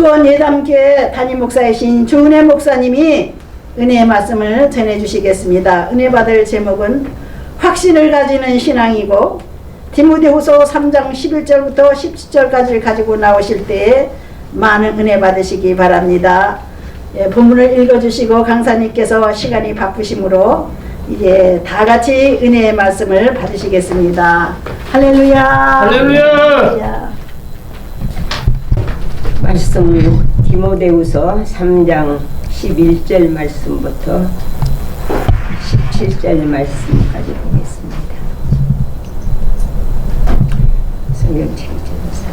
수원 예담교회 담임 목사이신 주은혜 목사님이 은혜의 말씀을 전해주시겠습니다. 은혜 받을 제목은 확신을 가지는 신앙이고, 디모데후서 3장 11절부터 17절까지를 가지고 나오실 때에 많은 은혜 받으시기 바랍니다. 본문을 읽어주시고 강사님께서 시간이 바쁘시므로 이제 다 같이 은혜의 말씀을 받으시겠습니다. 할렐루야. 할렐루야. 말씀 디모데후서 3장 11절 말씀부터 17절 말씀까지 보겠습니다. 성경 책임져주세요.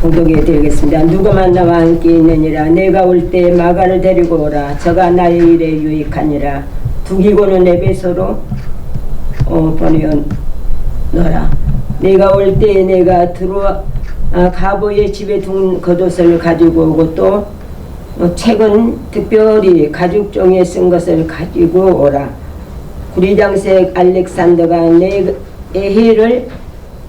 공독해 드리겠습니다. 누구만 나와 함께 있느니라. 내가 올 때 마가를 데리고 오라. 저가 나의 일에 유익하니라. 두기고는 에베소로 보내어너라. 내가 올 때 내가 들어와 가보의 집에 둔 겉옷을 가지고 오고, 또 책은 특별히 가죽종이에 쓴 것을 가지고 오라. 구리장색 알렉산더가 내 해를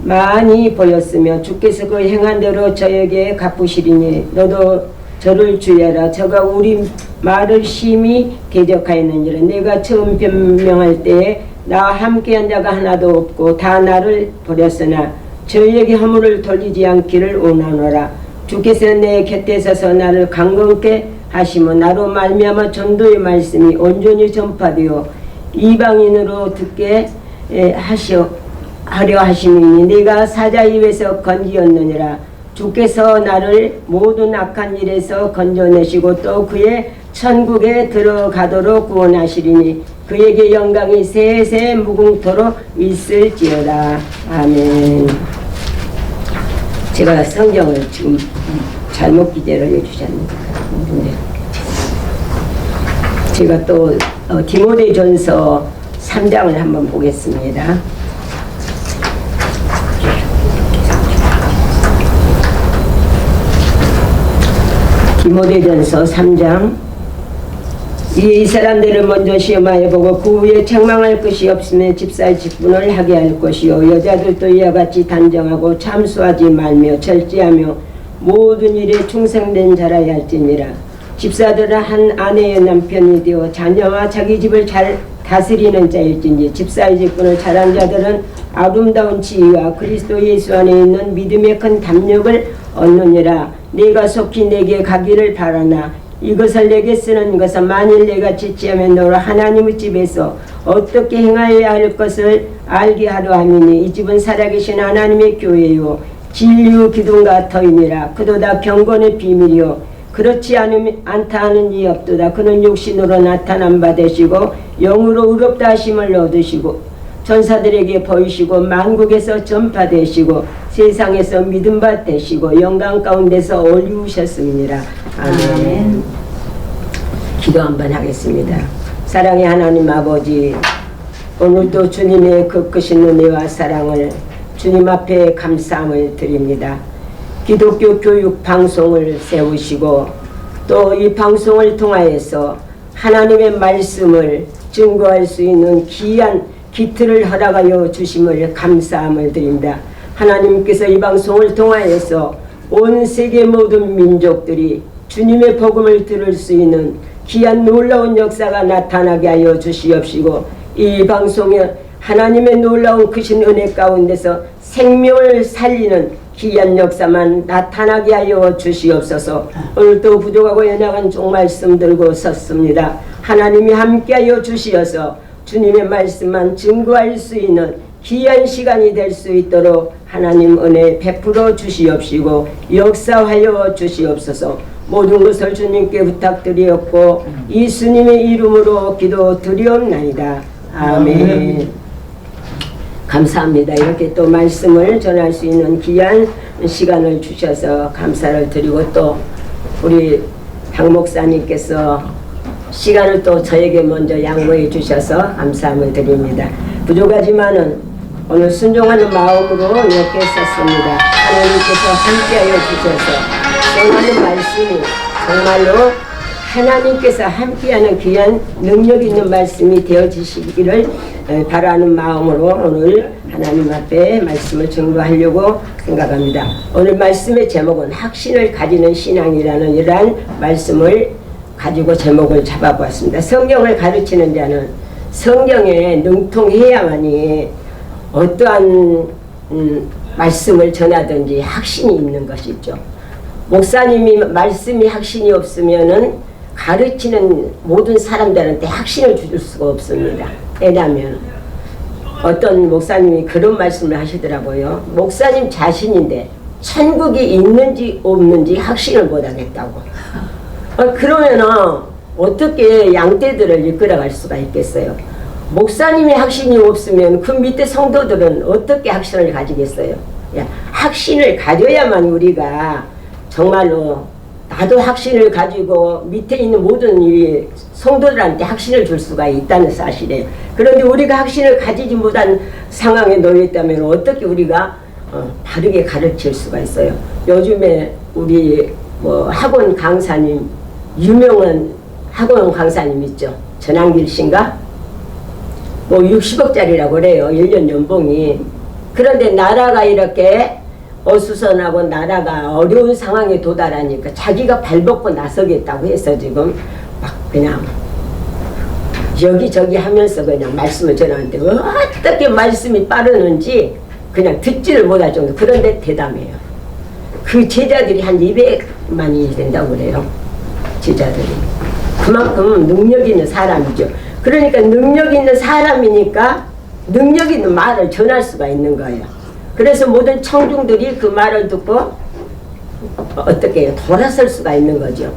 많이 보였으며 주께서 그 행한 대로 저에게 갚으시리니 너도 저를 주의하라. 저가 우리 말을 심히 대적하였느니라. 내가 처음 변명할 때에 나와 함께한 자가 하나도 없고 다 나를 버렸으나 저에게 허물을 돌리지 않기를 원하노라. 주께서 내 곁에 서서 나를 강건케 하시며 나로 말미암아 전도의 말씀이 온전히 전파되어 이방인으로 듣게 하려 하시니 내가 사자 입에서 건지었느니라. 주께서 나를 모든 악한 일에서 건져내시고 또 그의 천국에 들어가도록 구원하시리니 그에게 영광이 세세 무궁토록 있을지어다. 아멘. 제가 성경을 지금 잘못 기재를 해주셨는데 제가 또 디모데전서 3장을 한번 보겠습니다. 디모데전서 3장. 이 사람들을 먼저 시험하여 보고 그 후에 책망할 것이 없으면 집사의 직분을 하게 할 것이요, 여자들도 이와 같이 단정하고 참수하지 말며 절제하며 모든 일에 충성된 자라야 할지니라. 집사들은 한 아내의 남편이 되어 자녀와 자기 집을 잘 다스리는 자일진지, 집사의 직분을 잘한 자들은 아름다운 지위와 그리스도 예수 안에 있는 믿음의 큰 담력을 얻느니라. 네가 속히 내게 가기를 바라나 이것을 내게 쓰는 것은 만일 내가 지체하면 너로 하나님의 집에서 어떻게 행하여야 할 것을 알게 하려 함이니 이 집은 살아계신 하나님의 교회요 진리의 기둥과 터이니라. 그도다 경건의 비밀이요 그렇지 않다 하는 이 없도다. 그는 육신으로 나타난 바 되시고 영으로 의롭다 하심을 얻으시고 전사들에게 보이시고 만국에서 전파되시고 세상에서 믿음 바 되시고 영광 가운데서 올리우셨음이니라. 아멘. 기도 한번 하겠습니다. 사랑의 하나님 아버지, 오늘도 주님의 그 크신 은혜와 사랑을 주님 앞에 감사함을 드립니다. 기독교 교육 방송을 세우시고 또 이 방송을 통하여서 하나님의 말씀을 증거할 수 있는 귀한 기틀을 허락하여 주심을 감사함을 드립니다. 하나님께서 이 방송을 통하여서 온 세계 모든 민족들이 주님의 복음을 들을 수 있는 귀한 놀라운 역사가 나타나게 하여 주시옵시고, 이 방송에 하나님의 놀라운 크신 은혜 가운데서 생명을 살리는 귀한 역사만 나타나게 하여 주시옵소서. 오늘도 부족하고 연약한 종 말씀 들고 섰습니다. 하나님이 함께하여 주시어서 주님의 말씀만 증거할 수 있는 귀한 시간이 될 수 있도록 하나님 은혜 베풀어 주시옵시고 역사하여 주시옵소서. 모든 것을 주님께 부탁드리었고 예수님의 이름으로 기도드리옵나이다. 아멘. 감사합니다. 이렇게 또 말씀을 전할 수 있는 귀한 시간을 주셔서 감사를 드리고, 또 우리 박 목사님께서 시간을 또 저에게 먼저 양보해 주셔서 감사함을 드립니다. 부족하지만은 오늘 순종하는 마음으로 이렇게 썼습니다. 하나님께서 함께하여 주셔서 전하는 말씀이 정말로 하나님께서 함께하는 귀한 능력 있는 말씀이 되어지시기를 바라는 마음으로 오늘 하나님 앞에 말씀을 증거하려고 생각합니다. 오늘 말씀의 제목은 확신을 가지는 신앙이라는 이러한 말씀을 가지고 제목을 잡아보았습니다. 성경을 가르치는 자는 성경에 능통해야만이 어떠한 말씀을 전하든지 확신이 있는 것이죠. 목사님이 말씀이 확신이 없으면은 가르치는 모든 사람들한테 확신을 줄 수가 없습니다. 왜냐하면 어떤 목사님이 그런 말씀을 하시더라고요. 목사님 자신인데 천국이 있는지 없는지 확신을 못하겠다고. 그러면은 어떻게 양떼들을 이끌어갈 수가 있겠어요? 목사님이 확신이 없으면 그 밑에 성도들은 어떻게 확신을 가지겠어요? 확신을 가져야만 우리가 정말로 나도 확신을 가지고 밑에 있는 모든 이 성도들한테 확신을 줄 수가 있다는 사실이에요. 그런데 우리가 확신을 가지지 못한 상황에 놓여 있다면 어떻게 우리가 바르게 가르칠 수가 있어요? 요즘에 우리 학원 강사님, 유명한 학원 강사님 있죠. 전한길 씨인가? 60억짜리라고 그래요. 1년 연봉이. 그런데 나라가 이렇게 어수선하고 나라가 어려운 상황에 도달하니까 자기가 발벗고 나서겠다고 해서 지금 막 그냥 여기저기 하면서 그냥 말씀을 전하는데 어떻게 말씀이 빠르는지 그냥 듣지를 못할 정도. 그런데 대담해요. 그 제자들이 한 200만이 된다고 그래요. 제자들이. 그만큼 능력 있는 사람이죠. 그러니까 능력 있는 사람이니까 능력 있는 말을 전할 수가 있는 거예요. 그래서 모든 청중들이 그 말을 듣고 어떻게 해요? 돌아설 수가 있는 거죠.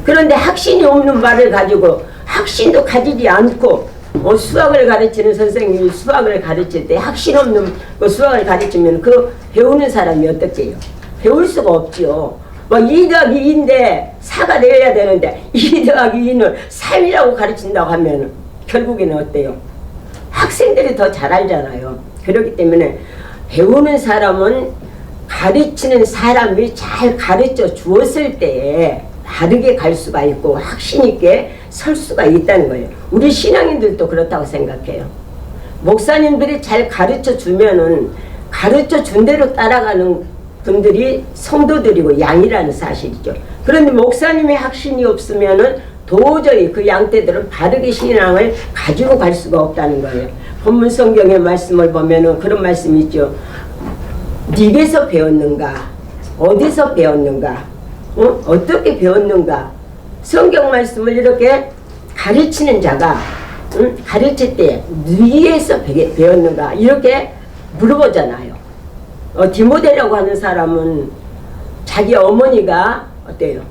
그런데 확신이 없는 말을 가지고 확신도 가지지 않고 수학을 가르치는 선생님이 수학을 가르칠 때 확신 없는 수학을 가르치면 그 배우는 사람이 어떻게 해요? 배울 수가 없죠. 2 더하기 2인데 4가 되어야 되는데 2 더하기 2는 3이라고 가르친다고 하면 결국에는 어때요? 학생들이 더 잘 알잖아요. 그렇기 때문에 배우는 사람은 가르치는 사람이 잘 가르쳐 주었을 때에 바르게 갈 수가 있고 확신 있게 설 수가 있다는 거예요. 우리 신앙인들도 그렇다고 생각해요. 목사님들이 잘 가르쳐 주면은 가르쳐 준 대로 따라가는 분들이 성도들이고 양이라는 사실이죠. 그런데 목사님의 확신이 없으면은 도저히 그 양떼들은 바르게 신앙을 가지고 갈 수가 없다는 거예요. 본문 성경의 말씀을 보면은 그런 말씀이 있죠. 네게서 배웠는가? 어디서 배웠는가? 어떻게 배웠는가? 성경 말씀을 이렇게 가르치는 자가 가르칠 때 네게서 배웠는가? 이렇게 물어보잖아요. 디모데라고 하는 사람은 자기 어머니가 어때요?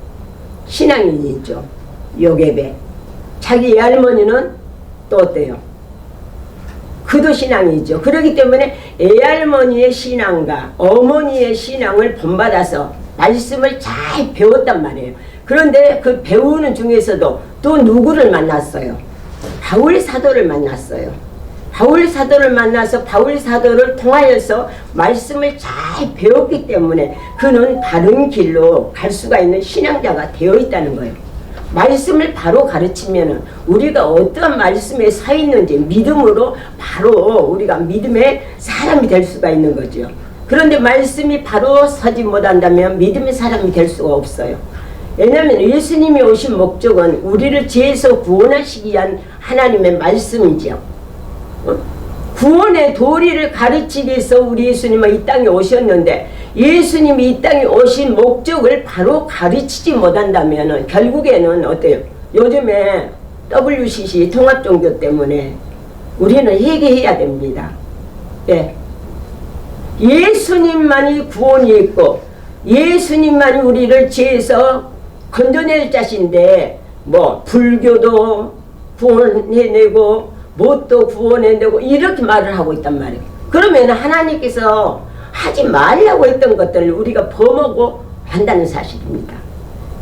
신앙인이죠. 요게베. 자기 애할머니는 또 어때요? 그도 신앙이죠. 그렇기 때문에 애할머니의 신앙과 어머니의 신앙을 본받아서 말씀을 잘 배웠단 말이에요. 그런데 그 배우는 중에서도 또 누구를 만났어요? 바울 사도를 만났어요. 바울 사도를 만나서 바울 사도를 통하여서 말씀을 잘 배웠기 때문에 그는 바른 길로 갈 수가 있는 신앙자가 되어 있다는 거예요. 말씀을 바로 가르치면 우리가 어떤 말씀에 서 있는지 믿음으로 바로 우리가 믿음의 사람이 될 수가 있는 거죠. 그런데 말씀이 바로 서지 못한다면 믿음의 사람이 될 수가 없어요. 왜냐하면 예수님이 오신 목적은 우리를 죄에서 구원하시기 위한 하나님의 말씀이죠. 구원의 도리를 가르치기 위해서 우리 예수님은 이 땅에 오셨는데 예수님이 이 땅에 오신 목적을 바로 가르치지 못한다면 결국에는 어때요? 요즘에 WCC 통합종교 때문에 우리는 회개해야 됩니다. 예. 예수님만이 구원이 있고 예수님만이 우리를 죄에서 건져낼 자신데 불교도 구원해내고 뭣도 구원해내고 이렇게 말을 하고 있단 말이에요. 그러면 하나님께서 하지 말라고 했던 것들을 우리가 범하고 한다는 사실입니다.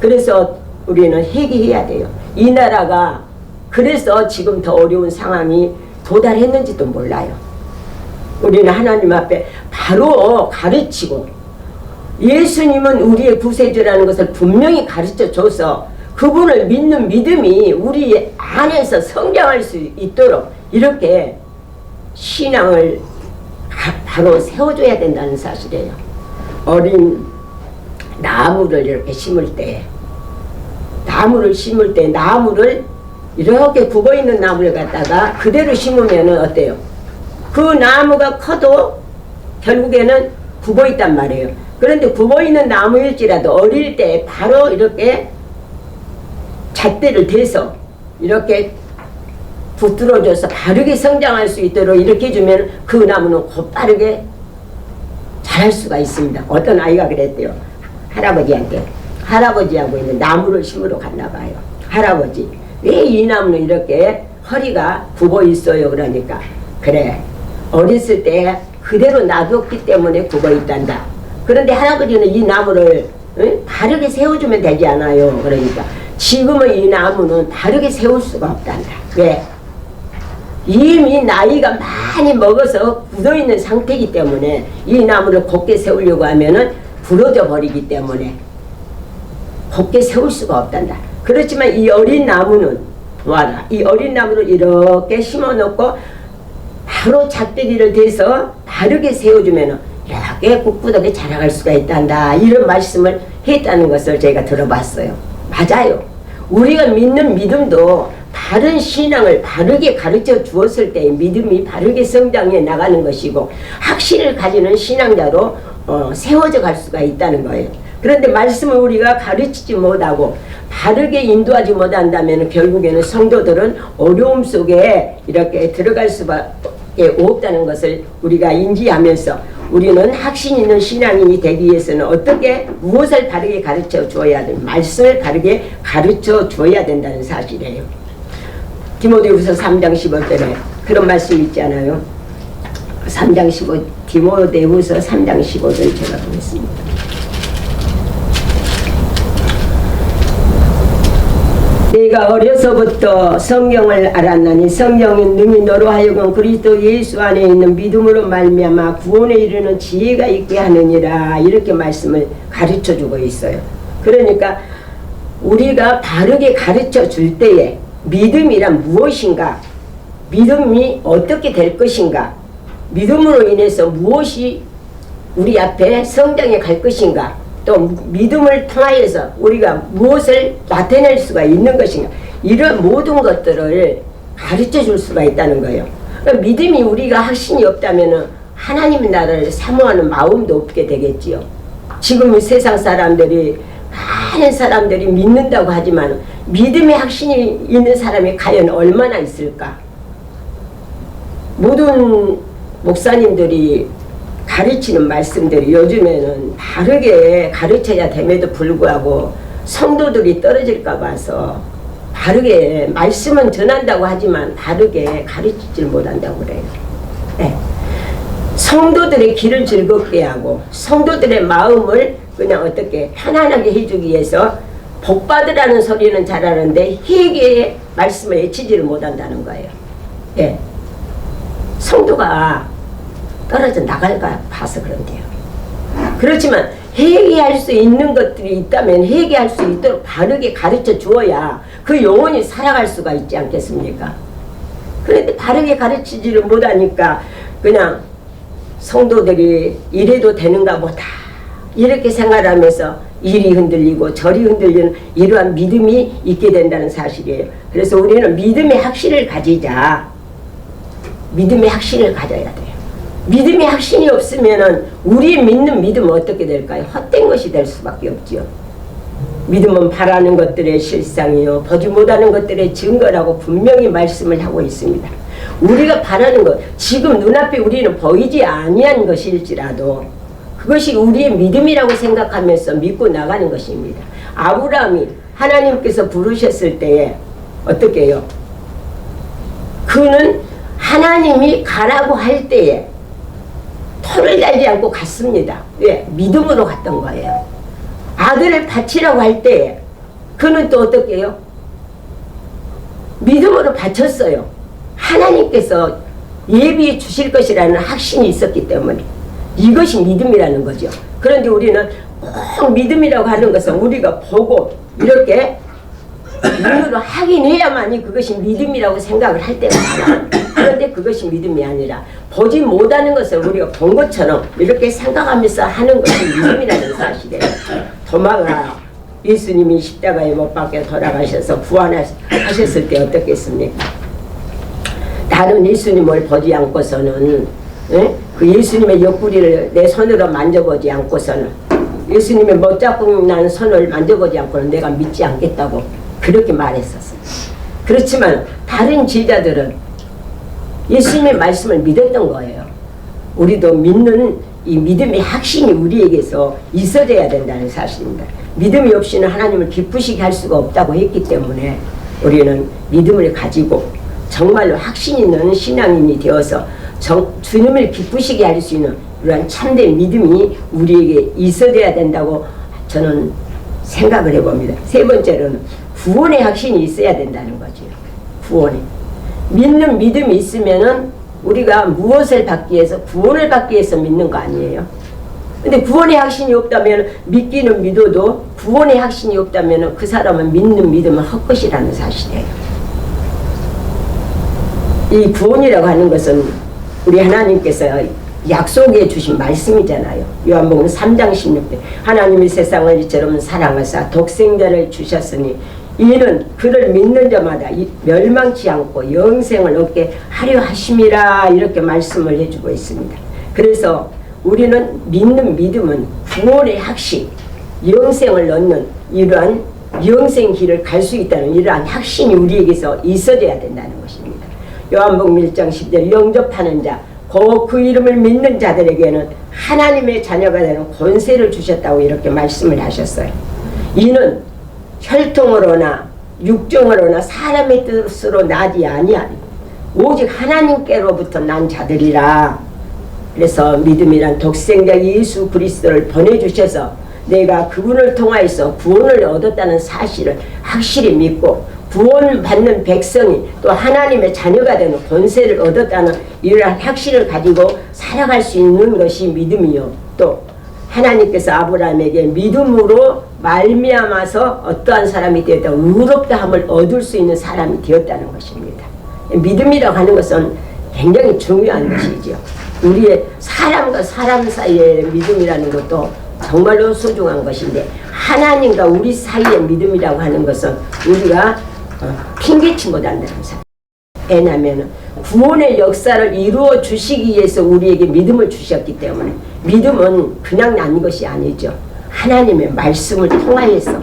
그래서 우리는 회개해야 돼요. 이 나라가 그래서 지금 더 어려운 상황이 도달했는지도 몰라요. 우리는 하나님 앞에 바로 가르치고 예수님은 우리의 구세주라는 것을 분명히 가르쳐 줘서 그분을 믿는 믿음이 우리 안에서 성장할 수 있도록 이렇게 신앙을 바로 세워줘야 된다는 사실이에요. 어린 나무를 이렇게 심을 때, 나무를 이렇게 굽어있는 나무를 갖다가 그대로 심으면 어때요? 그 나무가 커도 결국에는 굽어있단 말이에요. 그런데 굽어있는 나무일지라도 어릴 때 바로 이렇게 잣대를 대서 이렇게 붙들어줘서 바르게 성장할 수 있도록 이렇게 해주면 그 나무는 곧바르게 자랄 수가 있습니다. 어떤 아이가 그랬대요. 할아버지하고 있는 나무를 심으러 갔나 봐요. 할아버지, 왜 이 나무는 이렇게 허리가 굽어 있어요? 그러니까 그래, 어렸을 때 그대로 놔뒀기 때문에 굽어 있단다. 그런데 할아버지는 이 나무를 바르게 세워주면 되지 않아요? 그러니까 지금은 이 나무는 바르게 세울 수가 없단다. 왜? 이미 나이가 많이 먹어서 굳어있는 상태이기 때문에 이 나무를 곱게 세우려고 하면은 부러져 버리기 때문에 곱게 세울 수가 없단다. 그렇지만 이 어린 나무는 와라, 이 어린 나무를 이렇게 심어 놓고 바로 잣대기를 대서 바르게 세워주면은 이렇게 꿋꿋하게 자라갈 수가 있단다. 이런 말씀을 했다는 것을 제가 들어봤어요. 맞아요. 우리가 믿는 믿음도 바른 신앙을 바르게 가르쳐 주었을 때 믿음이 바르게 성장해 나가는 것이고 확신을 가지는 신앙자로 세워져 갈 수가 있다는 거예요. 그런데 말씀을 우리가 가르치지 못하고 바르게 인도하지 못한다면 결국에는 성도들은 어려움 속에 이렇게 들어갈 수밖에 없다는 것을 우리가 인지하면서 우리는 확신 있는 신앙인이 되기 위해서는 어떻게 무엇을 바르게 가르쳐 줘야 돼? 말씀을 바르게 가르쳐 줘야 된다는 사실이에요. 디모데후서 3장 15절에 그런 말씀이 있잖아요. 3장 15, 디모데후서 3장 15절 제가 보겠습니다. 내가 어려서부터 성경을 알았나니 성경의 능히 너로 하여금 그리스도 예수 안에 있는 믿음으로 말미암아 구원에 이르는 지혜가 있게 하느니라. 이렇게 말씀을 가르쳐주고 있어요. 그러니까 우리가 바르게 가르쳐 줄 때에 믿음이란 무엇인가, 믿음이 어떻게 될 것인가, 믿음으로 인해서 무엇이 우리 앞에 성장해 갈 것인가, 또 믿음을 통하여서 우리가 무엇을 나타낼 수가 있는 것인가, 이런 모든 것들을 가르쳐 줄 수가 있다는 거예요. 그러니까 믿음이 우리가 확신이 없다면 하나님 나라를 사모하는 마음도 없게 되겠지요. 지금 세상 사람들이, 많은 사람들이 믿는다고 하지만 믿음의 확신이 있는 사람이 과연 얼마나 있을까? 모든 목사님들이 가르치는 말씀들이 요즘에는 바르게 가르쳐야 됨에도 불구하고 성도들이 떨어질까 봐서 바르게 말씀은 전한다고 하지만 바르게 가르치질 못한다고 그래요. 네. 성도들의 길을 즐겁게 하고 성도들의 마음을 그냥 어떻게 편안하게 해주기 위해서 복 받으라는 소리는 잘하는데 회개의 말씀을 외치지를 못한다는 거예요. 예. 성도가 떨어져 나갈까 봐서 그런데요. 그렇지만 회개할 수 있는 것들이 있다면 회개할 수 있도록 바르게 가르쳐 주어야 그 영혼이 살아갈 수가 있지 않겠습니까? 그런데 바르게 가르치지를 못하니까 그냥 성도들이 이래도 되는가 보다 이렇게 생각하면서 이리 흔들리고 저리 흔들리는 이러한 믿음이 있게 된다는 사실이에요. 그래서 우리는 믿음의 확신을 가지자. 믿음의 확신을 가져야 돼요. 믿음의 확신이 없으면 우리 믿는 믿음은 어떻게 될까요? 헛된 것이 될 수밖에 없지요. 믿음은 바라는 것들의 실상이요 보지 못하는 것들의 증거라고 분명히 말씀을 하고 있습니다. 우리가 바라는 것, 지금 눈앞에 우리는 보이지 아니한 것일지라도 그것이 우리의 믿음이라고 생각하면서 믿고 나가는 것입니다. 아브라함이 하나님께서 부르셨을 때에 어떻게 해요? 그는 하나님이 가라고 할 때에 토를 달지 않고 갔습니다. 왜? 믿음으로 갔던 거예요. 아들을 바치라고 할 때에 그는 또 어떻게 해요? 믿음으로 바쳤어요. 하나님께서 예비해 주실 것이라는 확신이 있었기 때문에 이것이 믿음이라는 거죠. 그런데 우리는 꼭 믿음이라고 하는 것은 우리가 보고 이렇게 눈으로 확인해야만이 그것이 믿음이라고 생각을 할 때가 많아. 그런데 그것이 믿음이 아니라 보지 못하는 것을 우리가 본 것처럼 이렇게 생각하면서 하는 것이 믿음이라는 사실이에요. 도마가 예수님이 십자가에 못 박혀 돌아가셔서 부활하셨을 때 어떻겠습니까? 다른 예수님을 보지 않고서는 그 예수님의 옆구리를 내 손으로 만져보지 않고서는 예수님의 못자국 난 손을 만져보지 않고는 내가 믿지 않겠다고 그렇게 말했었어요. 그렇지만 다른 제자들은 예수님의 말씀을 믿었던 거예요. 우리도 믿는 이 믿음의 확신이 우리에게서 있어져야 된다는 사실입니다. 믿음이 없이는 하나님을 기쁘시게 할 수가 없다고 했기 때문에 우리는 믿음을 가지고 정말로 확신 있는 신앙인이 되어서 주님을 기쁘시게 할 수 있는 그러한 참된 믿음이 우리에게 있어져야 된다고 저는 생각을 해봅니다. 세 번째로는 구원의 확신이 있어야 된다는 거죠. 구원의 믿는 믿음이 있으면은 우리가 무엇을 받기 위해서 구원을 받기 위해서 믿는 거 아니에요. 근데 구원의 확신이 없다면 믿기는 믿어도 구원의 확신이 없다면 그 사람은 믿는 믿음은 헛것이라는 사실이에요. 이 구원이라고 하는 것은 우리 하나님께서 약속해 주신 말씀이잖아요. 요한복음 3장 16절 하나님이 세상을 이처럼 사랑하사 독생자를 주셨으니 이는 그를 믿는 자마다 멸망치 않고 영생을 얻게 하려 하심이라 이렇게 말씀을 해주고 있습니다. 그래서 우리는 믿는 믿음은 구원의 확신, 영생을 얻는 이러한 영생 길을 갈 수 있다는 이러한 확신이 우리에게서 있어져야 된다는 것입니다. 요한복음 1장 10절 영접하는 자 곧 그 이름을 믿는 자들에게는 하나님의 자녀가 되는 권세를 주셨다고 이렇게 말씀을 하셨어요. 이는 혈통으로나 육정으로나 사람의 뜻으로 나지 아니하니 오직 하나님께로부터 난 자들이라. 그래서 믿음이란 독생자 예수 그리스도를 보내주셔서 내가 그분을 통하여서 구원을 얻었다는 사실을 확실히 믿고 구원받는 백성이 또 하나님의 자녀가 되는 권세를 얻었다는 이러한 확신을 가지고 살아갈 수 있는 것이 믿음이요. 또 하나님께서 아브라함에게 믿음으로 말미암아서 어떠한 사람이 되었다 의롭다함을 얻을 수 있는 사람이 되었다는 것입니다. 믿음이라고 하는 것은 굉장히 중요한 것이죠. 우리의 사람과 사람 사이의 믿음이라는 것도 정말로 소중한 것인데 하나님과 우리 사이의 믿음이라고 하는 것은 우리가 핑계치 못한다는 사실. 왜냐하면 구원의 역사를 이루어 주시기 위해서 우리에게 믿음을 주셨기 때문에 믿음은 그냥 난 것이 아니죠. 하나님의 말씀을 통하여서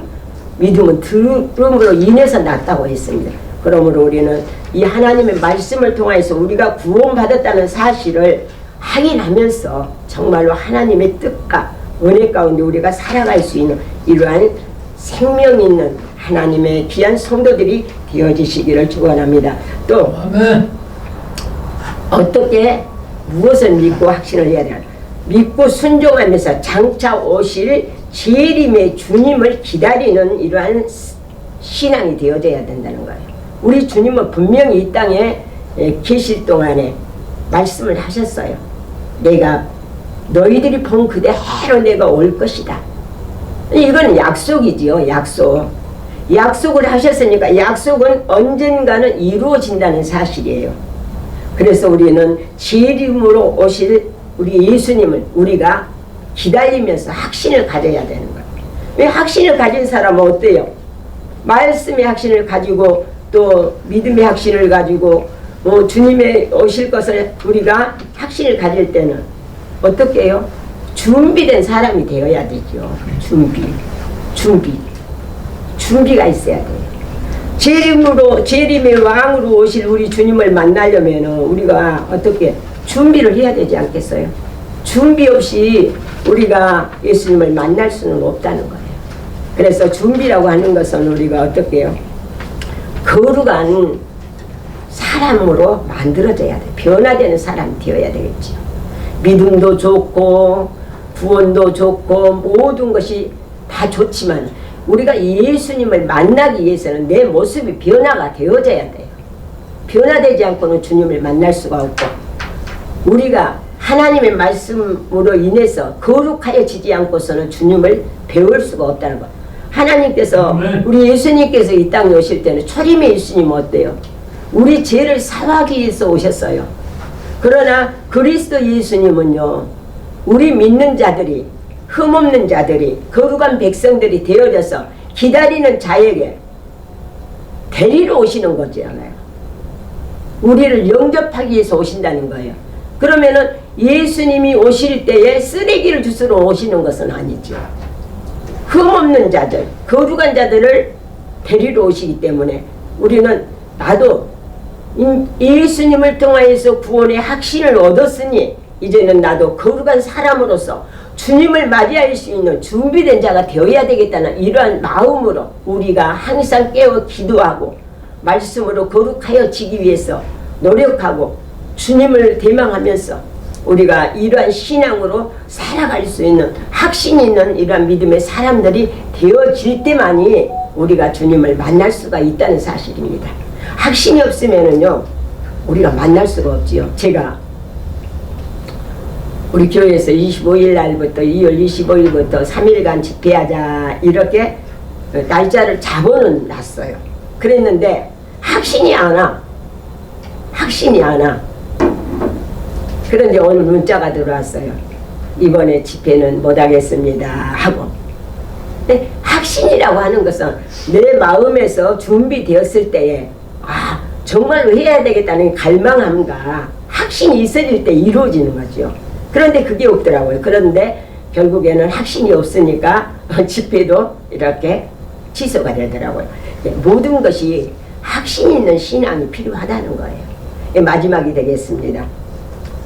믿음은 들음으로 인해서 났다고 했습니다. 그러므로 우리는 이 하나님의 말씀을 통하여서 우리가 구원받았다는 사실을 확인하면서 정말로 하나님의 뜻과 은혜 가운데 우리가 살아갈 수 있는 이러한 생명 있는 하나님의 귀한 성도들이 되어지시기를 축원합니다. 또 아멘. 어떻게 무엇을 믿고 확신을 해야 되나? 믿고 순종하면서 장차 오실 재림의 주님을 기다리는 이러한 신앙이 되어져야 된다는 거예요. 우리 주님은 분명히 이 땅에 계실 동안에 말씀을 하셨어요. 내가 너희들이 본 그대로 내가 올 것이다. 이건 약속이지요. 약속을 하셨으니까 약속은 언젠가는 이루어진다는 사실이에요. 그래서 우리는 재림으로 오실 우리 예수님을 우리가 기다리면서 확신을 가져야 되는 거예요. 왜 확신을 가진 사람은 어때요? 말씀의 확신을 가지고 또 믿음의 확신을 가지고 주님의 오실 것을 우리가 확신을 가질 때는 어떻게 해요? 준비된 사람이 되어야 되죠. 준비가 있어야 돼요. 재림의 왕으로 오실 우리 주님을 만나려면 우리가 어떻게 준비를 해야 되지 않겠어요? 준비 없이 우리가 예수님을 만날 수는 없다는 거예요. 그래서 준비라고 하는 것은 우리가 어떻게 해요? 거룩한 사람으로 만들어져야 돼. 변화되는 사람이 되어야 되겠죠. 믿음도 좋고 구원도 좋고 모든 것이 다 좋지만 우리가 예수님을 만나기 위해서는 내 모습이 변화가 되어져야 돼요. 변화되지 않고는 주님을 만날 수가 없고 우리가 하나님의 말씀으로 인해서 거룩하여지지 않고서는 주님을 배울 수가 없다는 것. 하나님께서 아멘. 우리 예수님께서 이 땅에 오실 때는 초림의 예수님 어때요? 우리 죄를 사하기 위해서 오셨어요. 그러나 그리스도 예수님은요, 우리 믿는 자들이, 흠없는 자들이, 거룩한 백성들이 되어져서 기다리는 자에게 데리러 오시는 거잖아요. 우리를 영접하기 위해서 오신다는 거예요. 그러면은 예수님이 오실 때에 쓰레기를 주스러 오시는 것은 아니죠. 흠없는 자들, 거룩한 자들을 데리러 오시기 때문에 우리는 나도 예수님을 통하여서 구원의 확신을 얻었으니 이제는 나도 거룩한 사람으로서 주님을 맞이할 수 있는 준비된 자가 되어야 되겠다는 이러한 마음으로 우리가 항상 깨어 기도하고 말씀으로 거룩하여지기 위해서 노력하고 주님을 대망하면서 우리가 이러한 신앙으로 살아갈 수 있는 확신 있는 이러한 믿음의 사람들이 되어질 때만이 우리가 주님을 만날 수가 있다는 사실입니다. 확신이 없으면은요, 우리가 만날 수가 없지요. 제가 우리 교회에서 25일 날부터 2월 25일부터 3일간 집회하자 이렇게 날짜를 잡아는 놨어요. 그랬는데 확신이 안 와. 확신이 안 와. 그런데 오늘 문자가 들어왔어요. 이번에 집회는 못하겠습니다 하고. 근데 확신이라고 하는 것은 내 마음에서 준비되었을 때에 정말로 해야 되겠다는 갈망함과 확신이 있어질 때 이루어지는 거죠. 그런데 그게 없더라고요. 그런데 결국에는 확신이 없으니까 집회도 이렇게 취소가 되더라고요. 모든 것이 확신 있는 신앙이 필요하다는 거예요. 마지막이 되겠습니다.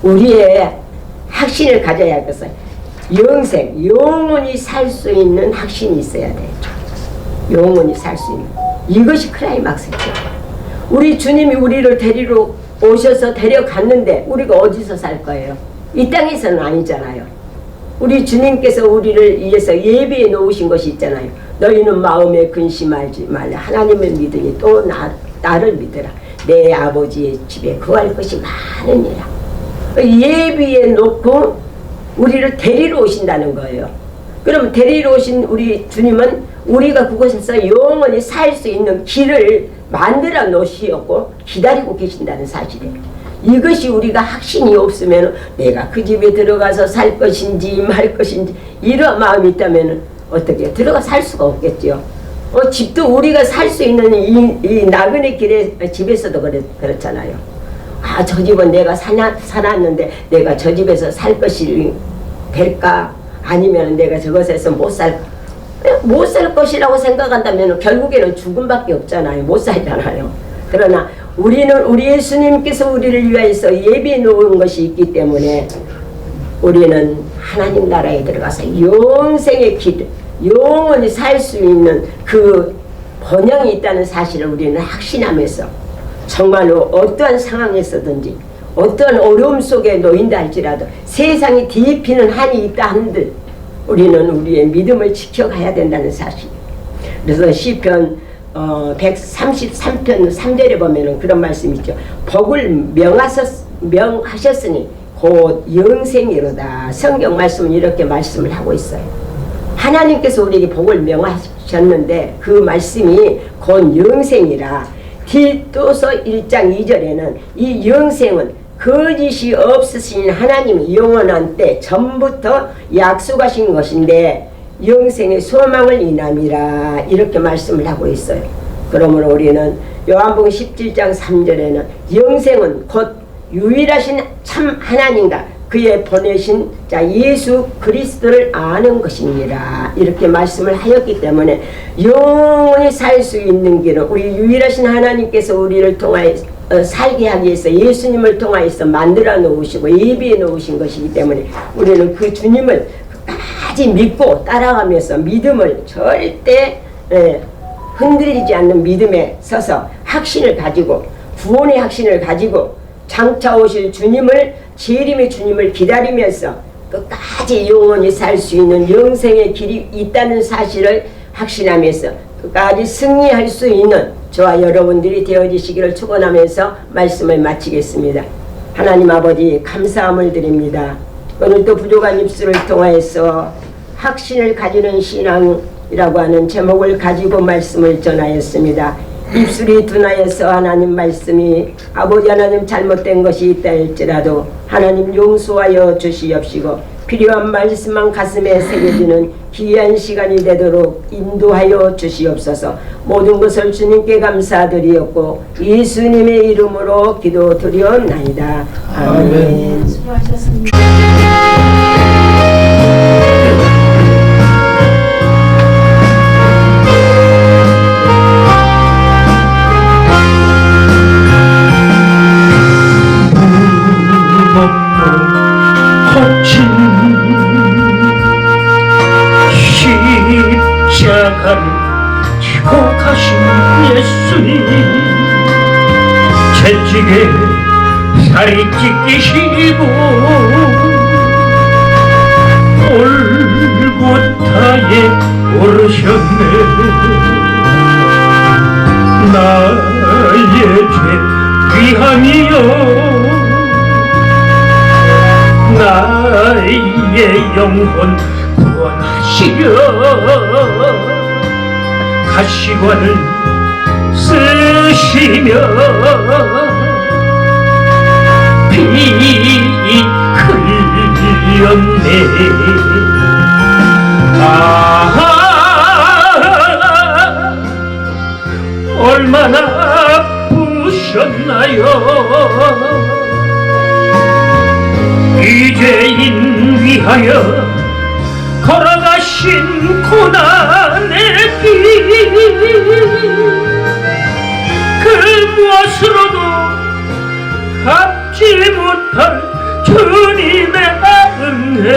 우리의 확신을 가져야 할 것은 영생, 영원히 살 수 있는 확신이 있어야 돼요. 영원히 살 수 있는. 이것이 클라이막스죠. 우리 주님이 우리를 데리러 오셔서 데려갔는데 우리가 어디서 살 거예요? 이 땅에서는 아니잖아요. 우리 주님께서 우리를 위해서 예비해 놓으신 것이 있잖아요. 너희는 마음에 근심하지 말라. 하나님을 믿으니 또 나를 믿으라. 내 아버지의 집에 거할 것이 많으니라. 예비해 놓고 우리를 데리러 오신다는 거예요. 그럼 데리러 오신 우리 주님은 우리가 그곳에서 영원히 살 수 있는 길을 만들어 놓으시었고 기다리고 계신다는 사실이에요. 이것이 우리가 확신이 없으면 내가 그 집에 들어가서 살 것인지 말 것인지 이런 마음이 있다면 어떻게 들어가 살 수가 없겠죠. 집도 우리가 살 수 있는 이 나그네 길에 집에서도 그렇잖아요. 저 집은 내가 살았는데 내가 저 집에서 살 것이 될까? 아니면 내가 저것에서 못 살 것이라고 생각한다면 결국에는 죽음밖에 없잖아요. 못 살잖아요. 그러나 우리는 우리 예수님께서 우리를 위하여서 예비해 놓은 것이 있기 때문에 우리는 하나님 나라에 들어가서 영생의 길, 영원히 살 수 있는 그 번영이 있다는 사실을 우리는 확신하면서 정말로 어떠한 상황에서든지 어떠한 어려움 속에 놓인다 할지라도 세상이 뒤집히는 한이 있다 한들 우리는 우리의 믿음을 지켜가야 된다는 사실. 그래서 시편 133편 3절에 보면은 그런 말씀이 있죠. 복을 명하셨으니 곧 영생이로다. 성경 말씀은 이렇게 말씀을 하고 있어요. 하나님께서 우리에게 복을 명하셨는데 그 말씀이 곧 영생이라. 디도서 1장 2절에는 이 영생은 거짓이 없으신 하나님이 영원한 때 전부터 약속하신 것인데 영생의 소망을 인함이라 이렇게 말씀을 하고 있어요. 그러므로 우리는 요한복음 17장 3절에는 영생은 곧 유일하신 참 하나님과 그의 보내신 자 예수 그리스도를 아는 것이니라 이렇게 말씀을 하였기 때문에 영원히 살 수 있는 길은 우리 유일하신 하나님께서 우리를 통하여 살게 하기 위해서 예수님을 통하여서 만들어 놓으시고 예비해 놓으신 것이기 때문에 우리는 그 주님을 끝까지 믿고 따라가면서 믿음을 절대 흔들리지 않는 믿음에 서서 확신을 가지고 구원의 확신을 가지고 장차 오실 주님을 재림의 주님을 기다리면서 끝까지 영원히 살 수 있는 영생의 길이 있다는 사실을 확신하면서 끝까지 승리할 수 있는 저와 여러분들이 되어지시기를 축원하면서 말씀을 마치겠습니다. 하나님 아버지 감사함을 드립니다. 오늘도 부족한 입술을 통하여서 확신을 가지는 신앙 이라고 하는 제목을 가지고 말씀을 전하였습니다. 입술이 둔하여서 하나님 말씀이 아버지 하나님 잘못된 것이 있다 할지라도 하나님 용서하여 주시옵시고 필요한 말씀만 가슴에 새겨지는 귀한 시간이 되도록 인도하여 주시옵소서. 모든 것을 주님께 감사드리었고 예수님의 이름으로 기도드리옵나이다. 아멘. 수고하셨습니다. 거친 십자가를 지고 가신 예수님, 채찍에 살이 찢기시고 골고타에 오르셨네. 나의 죄 위함이여 나의 영혼 구원하시려 가시관을 쓰시며 피 흘렸네. 얼마나 아프셨나요. 이죄인 위하여 걸어가신 고난의 길, 그 무엇으로도 갚지 못할 주님의 은혜.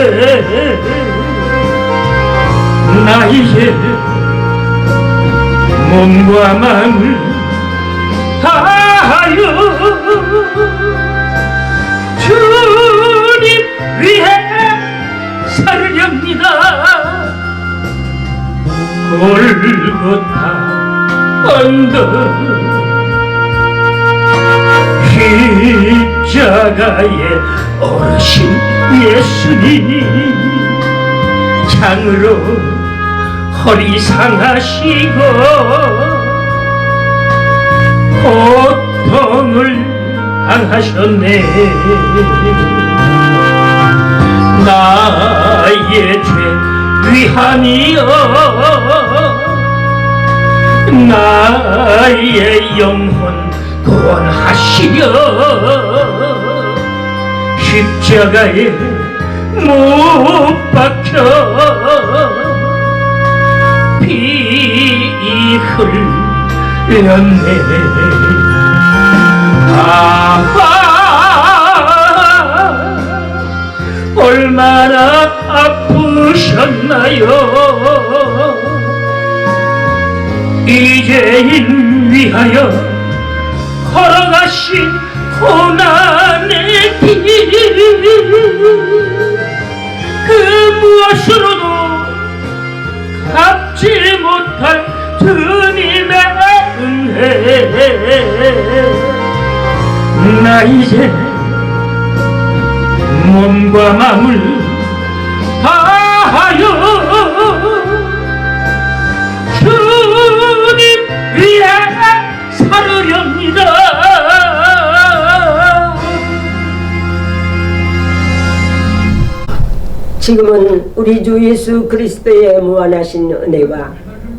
나 이제 몸과 마음을 다하여 주님 위해 살렵니다. 골고타 언덕 십자가에 오르신 예수님, 창으로 허리 상하시고 고통을 당하셨네. 나의 죄 위함이여 나의 영혼 구원하시려 십자가에 못 박혀 피 흘렸네. 얼마나 아프셨나요. 이죄인 위하여 걸어가신 고난의 길, 그 무엇으로도 갚지 못할 주님의 은혜. 나 이제 몸과 마음을 다하여 주님 위해 살으렵니다. 지금은 우리 주 예수 그리스도의 무한하신 은혜와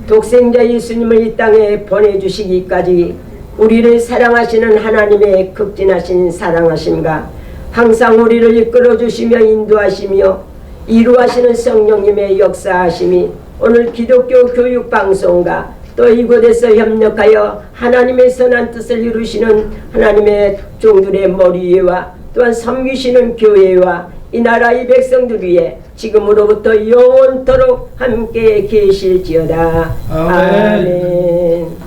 독생자 예수님을 이 땅에 보내주시기까지 우리를 사랑하시는 하나님의 극진하신 사랑하심과 항상 우리를 이끌어주시며 인도하시며 이루하시는 성령님의 역사하심이 오늘 기독교 교육방송과 또 이곳에서 협력하여 하나님의 선한 뜻을 이루시는 하나님의 종들의 머리 위와 또한 섬기시는 교회와 이 나라 이 백성들 위에 지금으로부터 영원토록 함께 계실지어다. 아멘.